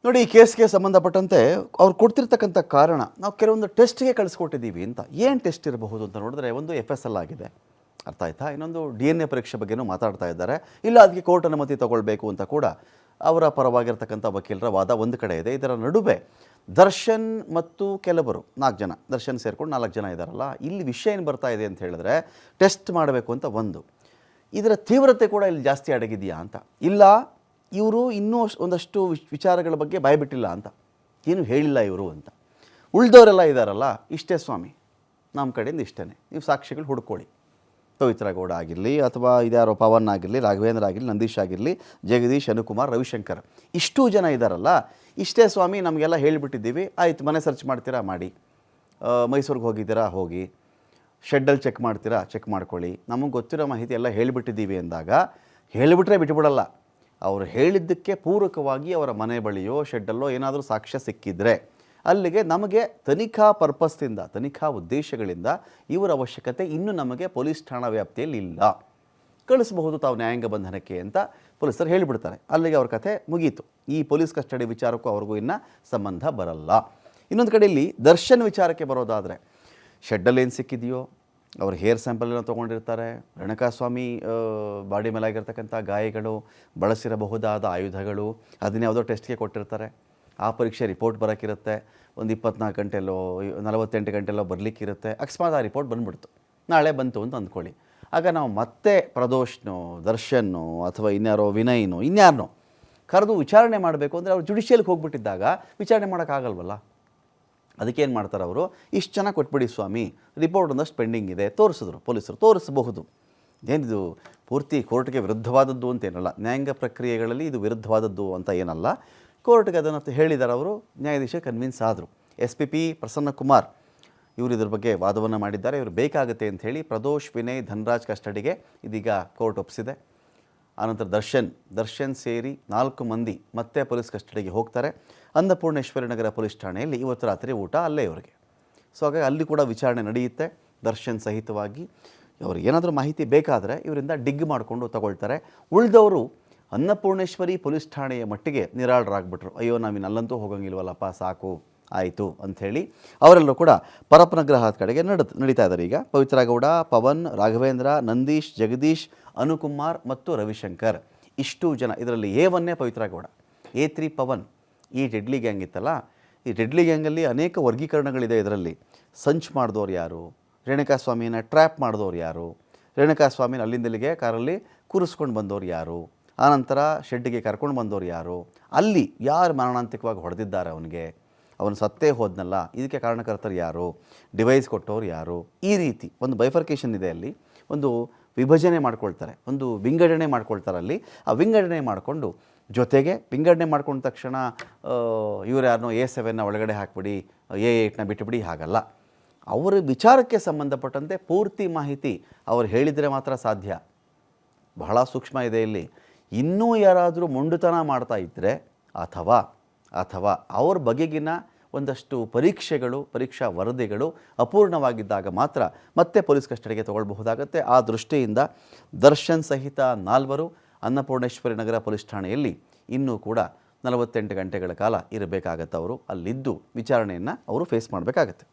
ನೋಡಿ, ಈ ಕೇಸ್ಗೆ ಸಂಬಂಧಪಟ್ಟಂತೆ ಅವ್ರು ಕೊಡ್ತಿರ್ತಕ್ಕಂಥ ಕಾರಣ, ನಾವು ಕೆಲವೊಂದು ಟೆಸ್ಟ್ಗೆ ಕಳಿಸ್ಕೊಟ್ಟಿದ್ದೀವಿ ಅಂತ. ಏನು ಟೆಸ್ಟ್ ಇರಬಹುದು ಅಂತ ನೋಡಿದ್ರೆ, ಒಂದು FSL ಆಗಿದೆ, ಅರ್ಥ ಆಯ್ತಾ? ಇನ್ನೊಂದು DNA ಪರೀಕ್ಷೆ ಬಗ್ಗೆನೂ ಮಾತಾಡ್ತಾ ಇದ್ದಾರೆ. ಇಲ್ಲ ಅದಕ್ಕೆ ಕೋರ್ಟ್ ಅನುಮತಿ ತಗೊಳ್ಬೇಕು ಅಂತ ಕೂಡ ಅವರ ಪರವಾಗಿರ್ತಕ್ಕಂಥ ವಕೀಲರ ವಾದ ಒಂದು ಕಡೆ ಇದೆ. ಇದರ ನಡುವೆ ದರ್ಶನ್ ಮತ್ತು ಕೆಲವರು 4 ಜನ, ದರ್ಶನ್ ಸೇರ್ಕೊಂಡು 4 ಜನ ಇದ್ದಾರಲ್ಲ, ಇಲ್ಲಿ ವಿಷಯ ಏನು ಬರ್ತಾ ಇದೆ ಅಂತ ಹೇಳಿದ್ರೆ, ಟೆಸ್ಟ್ ಮಾಡಬೇಕು ಅಂತ ಒಂದು, ಇದರ ತೀವ್ರತೆ ಕೂಡ ಇಲ್ಲಿ ಜಾಸ್ತಿ ಅಡಗಿದೆಯಾ ಅಂತ. ಇಲ್ಲ ಇವರು ಇನ್ನೂ ಒಂದಷ್ಟು ವಿಚಾರಗಳ ಬಗ್ಗೆ ಬಾಯ್ಬಿಟ್ಟಿಲ್ಲ ಅಂತ, ಏನು ಹೇಳಿಲ್ಲ ಇವರು ಅಂತ. ಉಳಿದವರೆಲ್ಲ ಇದ್ದಾರಲ್ಲ, ಇಷ್ಟೇ ಸ್ವಾಮಿ, ನಮ್ಮ ಕಡೆಯಿಂದ ಇಷ್ಟೇ, ನೀವು ಸಾಕ್ಷಿಗಳು ಹುಡ್ಕೊಳ್ಳಿ. ಪವಿತ್ರ ಗೌಡ ಆಗಿರಲಿ, ಅಥವಾ ಇದ್ಯಾರೋ ಪವನ್ ಆಗಿರಲಿ, ರಾಘವೇಂದ್ರ ಆಗಿರಲಿ, ನಂದೀಶ್ ಆಗಿರಲಿ, ಜಗದೀಶ್, ಅನುಕುಮಾರ್, ರವಿಶಂಕರ್, ಇಷ್ಟೂ ಜನ ಇದ್ದಾರಲ್ಲ, ಇಷ್ಟೇ ಸ್ವಾಮಿ, ನಮಗೆಲ್ಲ ಹೇಳಿಬಿಟ್ಟಿದ್ದೀವಿ, ಆಯಿತು, ಮನೆ ಸರ್ಚ್ ಮಾಡ್ತೀರಾ ಮಾಡಿ, ಮೈಸೂರಿಗೆ ಹೋಗಿದ್ದೀರಾ ಹೋಗಿ, ಶೆಡ್ಡಲ್ಲಿ ಚೆಕ್ ಮಾಡ್ತೀರಾ ಚೆಕ್ ಮಾಡ್ಕೊಳ್ಳಿ, ನಮಗೆ ಗೊತ್ತಿರೋ ಮಾಹಿತಿ ಎಲ್ಲ ಹೇಳಿಬಿಟ್ಟಿದ್ದೀವಿ ಅಂದಾಗ ಹೇಳಿಬಿಟ್ರೆ ಬಿಟ್ಟುಬಿಡಲ್ಲ. ಅವರು ಹೇಳಿದ್ದಕ್ಕೆ ಪೂರಕವಾಗಿ ಅವರ ಮನೆ ಬಳಿಯೋ ಶೆಡ್ಡಲ್ಲೋ ಏನಾದರೂ ಸಾಕ್ಷ್ಯ ಸಿಕ್ಕಿದರೆ ಅಲ್ಲಿಗೆ ನಮಗೆ ತನಿಖಾ ಪರ್ಪಸ್ನಿಂದ, ತನಿಖಾ ಉದ್ದೇಶಗಳಿಂದ ಇವರ ಅವಶ್ಯಕತೆ ಇನ್ನೂ ನಮಗೆ ಪೊಲೀಸ್ ಠಾಣಾ ವ್ಯಾಪ್ತಿಯಲ್ಲಿ ಇಲ್ಲ, ಕಳಿಸಬಹುದು ತಾವು ನ್ಯಾಯಾಂಗ ಬಂಧನಕ್ಕೆ ಅಂತ ಪೊಲೀಸರು ಹೇಳಿಬಿಡ್ತಾರೆ. ಅಲ್ಲಿಗೆ ಅವ್ರ ಕಥೆ ಮುಗೀತು. ಈ ಪೊಲೀಸ್ ಕಸ್ಟಡಿ ವಿಚಾರಕ್ಕೂ ಅವ್ರಿಗೂ ಇನ್ನು ಸಂಬಂಧ ಬರಲ್ಲ. ಇನ್ನೊಂದು ಕಡೆಯಲ್ಲಿ ದರ್ಶನ್ ವಿಚಾರಕ್ಕೆ ಬರೋದಾದರೆ, ಶೆಡ್ಡಲ್ಲಿ ಏನು ಸಿಕ್ಕಿದೆಯೋ, ಅವ್ರ ಹೇರ್ ಸ್ಯಾಂಪಲನ್ನು ತೊಗೊಂಡಿರ್ತಾರೆ, ರೇಣುಕಾಸ್ವಾಮಿ ಬಾಡಿ ಮೇಲಾಗಿರ್ತಕ್ಕಂಥ ಗಾಯಗಳು, ಬಳಸಿರಬಹುದಾದ ಆಯುಧಗಳು, ಅದನ್ನ ಯಾವುದೋ ಟೆಸ್ಟ್ಗೆ ಕೊಟ್ಟಿರ್ತಾರೆ. ಆ ಪರೀಕ್ಷೆ ರಿಪೋರ್ಟ್ ಬರೋಕ್ಕಿರುತ್ತೆ, ಒಂದು 24 ಗಂಟೆಲ್ಲೋ 48 ಗಂಟೆಲ್ಲೋ ಬರಲಿಕ್ಕಿರುತ್ತೆ. ಅಕಸ್ಮಾತ್ ಆ ರಿಪೋರ್ಟ್ ಬಂದುಬಿಡ್ತು, ನಾಳೆ ಬಂತು ಅಂತ ಅಂದ್ಕೊಳ್ಳಿ. ಆಗ ನಾವು ಮತ್ತೆ ಪ್ರದೋಷ್ನೋ, ದರ್ಶನ್ನೋ, ಅಥವಾ ಇನ್ಯಾರೋ ವಿನಯ್ನೋ, ಇನ್ಯಾರನೋ ಕರೆದು ವಿಚಾರಣೆ ಮಾಡಬೇಕು ಅಂದರೆ ಅವ್ರು ಜುಡಿಷಿಯಲ್ಗೆ ಹೋಗ್ಬಿಟ್ಟಿದ್ದಾಗ ವಿಚಾರಣೆ ಮಾಡೋಕ್ಕಾಗಲ್ವಲ್ಲ. ಅದಕ್ಕೇನು ಮಾಡ್ತಾರೆ ಅವರು, ಇಷ್ಟು ಜನ ಕೊಟ್ಬಿಡಿ ಸ್ವಾಮಿ, ರಿಪೋರ್ಟ್ ಒಂದಷ್ಟು ಪೆಂಡಿಂಗ್ ಇದೆ, ತೋರಿಸಿದ್ರು ಪೊಲೀಸರು, ತೋರಿಸಬಹುದು. ಏನಿದು ಪೂರ್ತಿ ಕೋರ್ಟ್ಗೆ ವಿರುದ್ಧವಾದದ್ದು ಅಂತೇನಲ್ಲ, ನ್ಯಾಯಾಂಗ ಪ್ರಕ್ರಿಯೆಗಳಲ್ಲಿ ಇದು ವಿರುದ್ಧವಾದದ್ದು ಅಂತ ಏನಲ್ಲ. ಕೋರ್ಟ್ಗೆ ಅದನ್ನು ಹೇಳಿದ್ದಾರೆ ಅವರು, ನ್ಯಾಯಾಧೀಶ ಕನ್ವಿನ್ಸ್ ಆದರು. SPP ಪ್ರಸನ್ನಕುಮಾರ್ ಇವರು ಇದ್ರ ಬಗ್ಗೆ ವಾದವನ್ನು ಮಾಡಿದ್ದಾರೆ. ಇವರು ಬೇಕಾಗುತ್ತೆ ಅಂಥೇಳಿ ಪ್ರದೋಷ್, ವಿನಯ್, ಧನರಾಜ್ ಕಸ್ಟಡಿಗೆ ಇದೀಗ ಕೋರ್ಟ್ ಒಪ್ಪಿಸಿದೆ. ಆನಂತರ ದರ್ಶನ್ ಸೇರಿ 4 ಮಂದಿ ಮತ್ತೆ ಪೊಲೀಸ್ ಕಸ್ಟಡಿಗೆ ಹೋಗ್ತಾರೆ. ಅನ್ನಪೂರ್ಣೇಶ್ವರಿ ನಗರ ಪೊಲೀಸ್ ಠಾಣೆಯಲ್ಲಿ ಇವತ್ತು ರಾತ್ರಿ ಊಟ ಅಲ್ಲೇ ಇವರಿಗೆ. ಸೊ ಹಾಗಾಗಿ ಅಲ್ಲಿ ಕೂಡ ವಿಚಾರಣೆ ನಡೆಯುತ್ತೆ ದರ್ಶನ್ ಸಹಿತವಾಗಿ. ಅವ್ರಿಗೆ ಏನಾದರೂ ಮಾಹಿತಿ ಬೇಕಾದರೆ ಇವರಿಂದ ಡಿಗ್ ಮಾಡಿಕೊಂಡು ತಗೊಳ್ತಾರೆ. ಉಳಿದವರು ಅನ್ನಪೂರ್ಣೇಶ್ವರಿ ಪೊಲೀಸ್ ಠಾಣೆಯ ಮಟ್ಟಿಗೆ ನಿರಾಳರಾಗ್ಬಿಟ್ರು. ಅಯ್ಯೋ, ನಾವಿನ್ನಲ್ಲಂತೂ ಹೋಗಂಗಿಲ್ವಲ್ಲಪ್ಪ, ಸಾಕು ಆಯಿತು ಅಂಥೇಳಿ ಅವರೆಲ್ಲರೂ ಕೂಡ ಪರಪ್ಪನಗ್ರಹದ ಕಡೆಗೆ ನಡೀತಾ ಇದ್ದಾರೆ. ಈಗ ಪವಿತ್ರ ಗೌಡ, ಪವನ್, ರಾಘವೇಂದ್ರ, ನಂದೀಶ್, ಜಗದೀಶ್, ಅನುಕುಮಾರ್ ಮತ್ತು ರವಿಶಂಕರ್, ಇಷ್ಟು ಜನ. ಇದರಲ್ಲಿ A1 ಪವಿತ್ರ ಗೌಡ, A3 ಪವನ್. ಈ ಡೆಡ್ಲಿ ಗ್ಯಾಂಗ್ ಇತ್ತಲ್ಲ, ಈ ಡೆಡ್ಲಿ ಗ್ಯಾಂಗಲ್ಲಿ ಅನೇಕ ವರ್ಗೀಕರಣಗಳಿದೆ. ಇದರಲ್ಲಿ ಸಂಚು ಮಾಡಿದವ್ರು ಯಾರು, ರೇಣುಕಾಸ್ವಾಮಿನ ಟ್ರ್ಯಾಪ್ ಮಾಡಿದವ್ರು ಯಾರು, ರೇಣುಕಾಸ್ವಾಮಿನ ಅಲ್ಲಿಂದಲ್ಲಿಗೆ ಕಾರಲ್ಲಿ ಕೂರಿಸ್ಕೊಂಡು ಬಂದವ್ರು ಯಾರು, ಆನಂತರ ಶೆಡ್ಡಿಗೆ ಕರ್ಕೊಂಡು ಬಂದವ್ರು ಯಾರು, ಅಲ್ಲಿ ಯಾರು ಮಾರಣಾಂತಿಕವಾಗಿ ಹೊಡೆದಿದ್ದಾರೆ ಅವನಿಗೆ, ಅವನು ಸತ್ತೇ ಹೋದ್ನಲ್ಲ, ಇದಕ್ಕೆ ಕಾರಣಕರ್ತರು ಯಾರು, ಡಿವೈಸ್ ಕೊಟ್ಟವ್ರು ಯಾರು, ಈ ರೀತಿ ಒಂದು ಬೈಫರ್ಕೇಷನ್ ಇದೆ. ಅಲ್ಲಿ ಒಂದು ವಿಭಜನೆ ಮಾಡ್ಕೊಳ್ತಾರೆ, ಒಂದು ವಿಂಗಡಣೆ ಮಾಡ್ಕೊಳ್ತಾರೆ. ಅಲ್ಲಿ ಆ ವಿಂಗಡಣೆ ಮಾಡಿಕೊಂಡು, ಜೊತೆಗೆ ವಿಂಗಡಣೆ ಮಾಡ್ಕೊಂಡ ತಕ್ಷಣ ಇವರು ಯಾರನ್ನೋ A7 ಒಳಗಡೆ ಹಾಕ್ಬಿಡಿ, A8 ಬಿಟ್ಟುಬಿಡಿ, ಹಾಗಲ್ಲ. ಅವರ ವಿಚಾರಕ್ಕೆ ಸಂಬಂಧಪಟ್ಟಂತೆ ಪೂರ್ತಿ ಮಾಹಿತಿ ಅವರು ಹೇಳಿದರೆ ಮಾತ್ರ ಸಾಧ್ಯ. ಬಹಳ ಸೂಕ್ಷ್ಮ ಇದೆ ಇಲ್ಲಿ. ಇನ್ನೂ ಯಾರಾದರೂ ಮೊಂಡುತನ ಮಾಡ್ತಾ ಇದ್ದರೆ, ಅಥವಾ ಅವ್ರ ಬಗೆಗಿನ ಒಂದಷ್ಟು ಪರೀಕ್ಷಾ ವರದಿಗಳು ಅಪೂರ್ಣವಾಗಿದ್ದಾಗ ಮಾತ್ರ ಮತ್ತೆ ಪೊಲೀಸ್ ಕಸ್ಟಡಿಗೆ ತಗೊಳ್ಬಹುದಾಗತ್ತೆ. ಆ ದೃಷ್ಟಿಯಿಂದ ದರ್ಶನ್ ಸಹಿತ 4 ಅನ್ನಪೂರ್ಣೇಶ್ವರಿ ನಗರ ಪೊಲೀಸ್ ಠಾಣೆಯಲ್ಲಿ ಇನ್ನೂ ಕೂಡ 48 ಗಂಟೆಗಳ ಕಾಲ ಇರಬೇಕಾಗತ್ತೆ. ಅವರು ಅಲ್ಲಿದ್ದು ವಿಚಾರಣೆಯನ್ನು ಅವರು ಫೇಸ್ ಮಾಡಬೇಕಾಗತ್ತೆ.